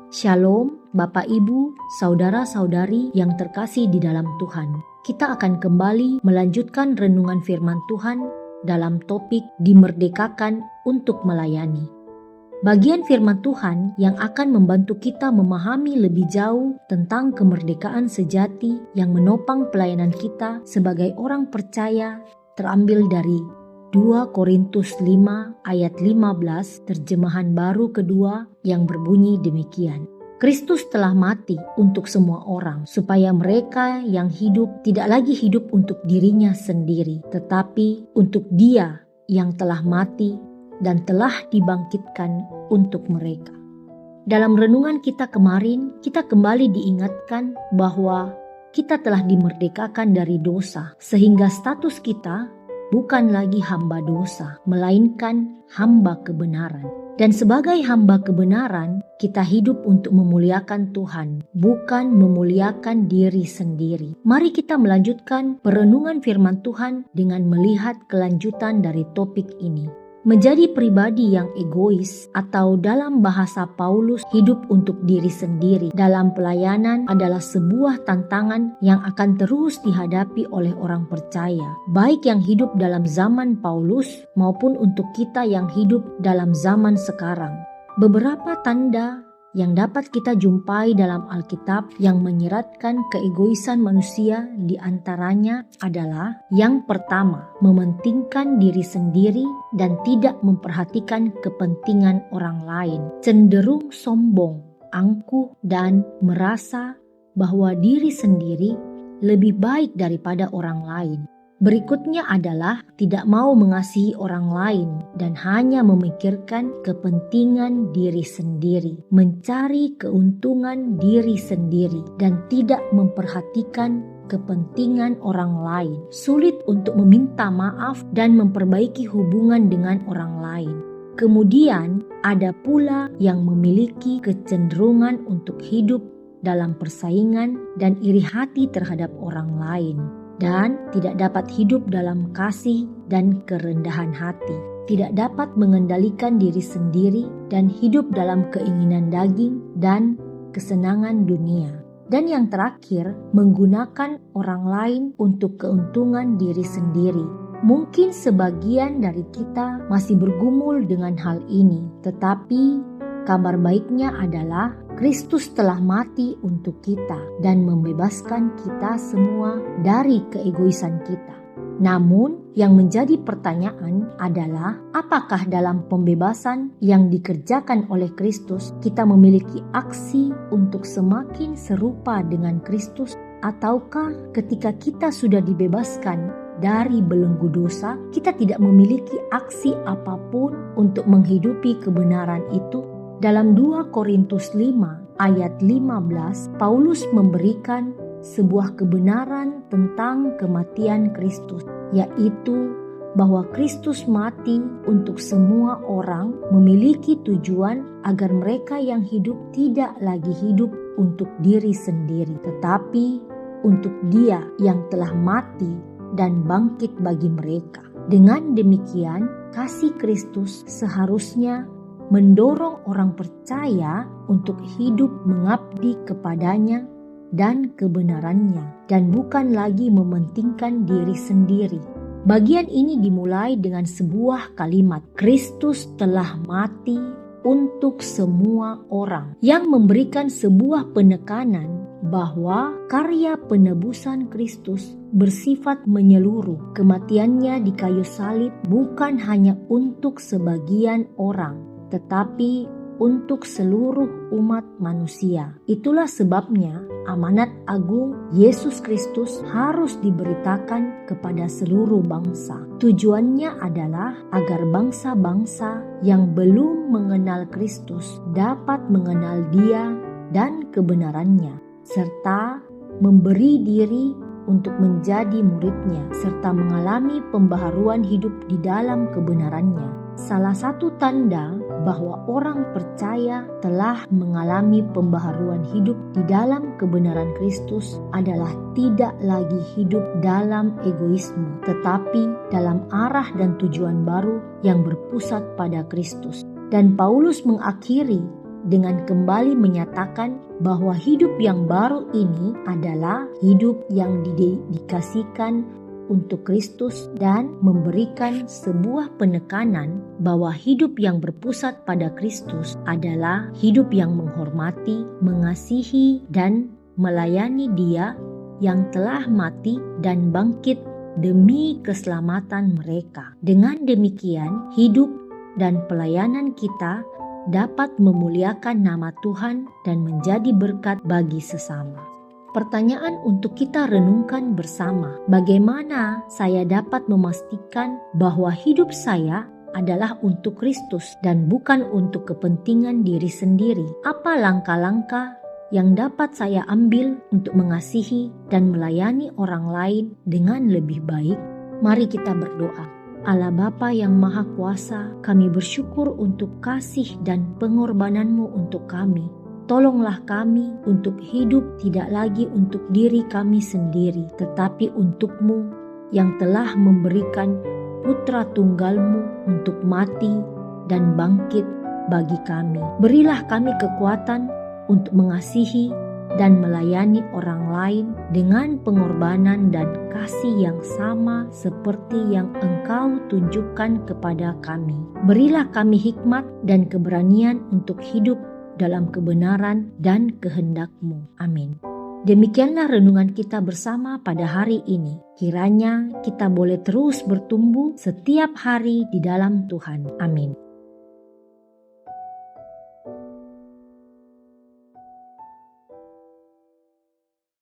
Shalom, Bapak Ibu, saudara-saudari yang terkasih di dalam Tuhan. Kita akan kembali melanjutkan renungan firman Tuhan dalam topik dimerdekakan untuk melayani. Bagian firman Tuhan yang akan membantu kita memahami lebih jauh tentang kemerdekaan sejati yang menopang pelayanan kita sebagai orang percaya terambil dari 2 Korintus 5 ayat 15 terjemahan baru kedua yang berbunyi demikian. Kristus telah mati untuk semua orang supaya mereka yang hidup tidak lagi hidup untuk dirinya sendiri, tetapi untuk Dia yang telah mati dan telah dibangkitkan untuk mereka. Dalam renungan kita kemarin, kita kembali diingatkan bahwa kita telah dimerdekakan dari dosa, sehingga status kita bukan lagi hamba dosa, melainkan hamba kebenaran. Dan sebagai hamba kebenaran, kita hidup untuk memuliakan Tuhan, bukan memuliakan diri sendiri. Mari kita melanjutkan perenungan firman Tuhan dengan melihat kelanjutan dari topik ini. Menjadi pribadi yang egois atau dalam bahasa Paulus hidup untuk diri sendiri dalam pelayanan adalah sebuah tantangan yang akan terus dihadapi oleh orang percaya, baik yang hidup dalam zaman Paulus maupun untuk kita yang hidup dalam zaman sekarang. Beberapa tanda yang dapat kita jumpai dalam Alkitab yang menyeratkan keegoisan manusia di antaranya adalah yang pertama, mementingkan diri sendiri dan tidak memperhatikan kepentingan orang lain, cenderung sombong, angkuh, dan merasa bahwa diri sendiri lebih baik daripada orang lain. Berikutnya adalah tidak mau mengasihi orang lain dan hanya memikirkan kepentingan diri sendiri, mencari keuntungan diri sendiri dan tidak memperhatikan kepentingan orang lain. Sulit untuk meminta maaf dan memperbaiki hubungan dengan orang lain. Kemudian ada pula yang memiliki kecenderungan untuk hidup dalam persaingan dan iri hati terhadap orang lain, dan tidak dapat hidup dalam kasih dan kerendahan hati, tidak dapat mengendalikan diri sendiri dan hidup dalam keinginan daging dan kesenangan dunia. Dan yang terakhir, menggunakan orang lain untuk keuntungan diri sendiri. Mungkin sebagian dari kita masih bergumul dengan hal ini, tetapi kabar baiknya adalah Kristus telah mati untuk kita dan membebaskan kita semua dari keegoisan kita. Namun, yang menjadi pertanyaan adalah apakah dalam pembebasan yang dikerjakan oleh Kristus kita memiliki aksi untuk semakin serupa dengan Kristus, ataukah ketika kita sudah dibebaskan dari belenggu dosa, kita tidak memiliki aksi apapun untuk menghidupi kebenaran itu? Dalam 2 Korintus 5 ayat 15, Paulus memberikan sebuah kebenaran tentang kematian Kristus, yaitu bahwa Kristus mati untuk semua orang memiliki tujuan agar mereka yang hidup tidak lagi hidup untuk diri sendiri, tetapi untuk Dia yang telah mati dan bangkit bagi mereka. Dengan demikian, kasih Kristus seharusnya mendorong orang percaya untuk hidup mengabdi kepadanya dan kebenarannya, dan bukan lagi mementingkan diri sendiri. Bagian ini dimulai dengan sebuah kalimat, Kristus telah mati untuk semua orang, yang memberikan sebuah penekanan bahwa karya penebusan Kristus bersifat menyeluruh. Kematiannya di kayu salib bukan hanya untuk sebagian orang, tetapi untuk seluruh umat manusia. Itulah sebabnya amanat agung Yesus Kristus harus diberitakan kepada seluruh bangsa. Tujuannya adalah agar bangsa-bangsa yang belum mengenal Kristus dapat mengenal Dia dan kebenarannya, serta memberi diri untuk menjadi muridnya, serta mengalami pembaharuan hidup di dalam kebenarannya. Salah satu tanda bahwa orang percaya telah mengalami pembaharuan hidup di dalam kebenaran Kristus adalah tidak lagi hidup dalam egoisme, tetapi dalam arah dan tujuan baru yang berpusat pada Kristus. Dan Paulus mengakhiri dengan kembali menyatakan bahwa hidup yang baru ini adalah hidup yang didedikasikan untuk Kristus dan memberikan sebuah penekanan bahwa hidup yang berpusat pada Kristus adalah hidup yang menghormati, mengasihi, dan melayani Dia yang telah mati dan bangkit demi keselamatan mereka. Dengan demikian, hidup dan pelayanan kita dapat memuliakan nama Tuhan dan menjadi berkat bagi sesama. Pertanyaan untuk kita renungkan bersama, bagaimana saya dapat memastikan bahwa hidup saya adalah untuk Kristus dan bukan untuk kepentingan diri sendiri? Apa langkah-langkah yang dapat saya ambil untuk mengasihi dan melayani orang lain dengan lebih baik? Mari kita berdoa. Allah Bapa yang Maha Kuasa, kami bersyukur untuk kasih dan pengorbanan-Mu untuk kami. Tolonglah kami untuk hidup tidak lagi untuk diri kami sendiri, tetapi untuk-Mu yang telah memberikan Putra Tunggal-Mu untuk mati dan bangkit bagi kami. Berilah kami kekuatan untuk mengasihi dan melayani orang lain dengan pengorbanan dan kasih yang sama seperti yang Engkau tunjukkan kepada kami. Berilah kami hikmat dan keberanian untuk hidup dalam kebenaran dan kehendak-Mu. Amin. Demikianlah renungan kita bersama pada hari ini. Kiranya kita boleh terus bertumbuh setiap hari di dalam Tuhan. Amin.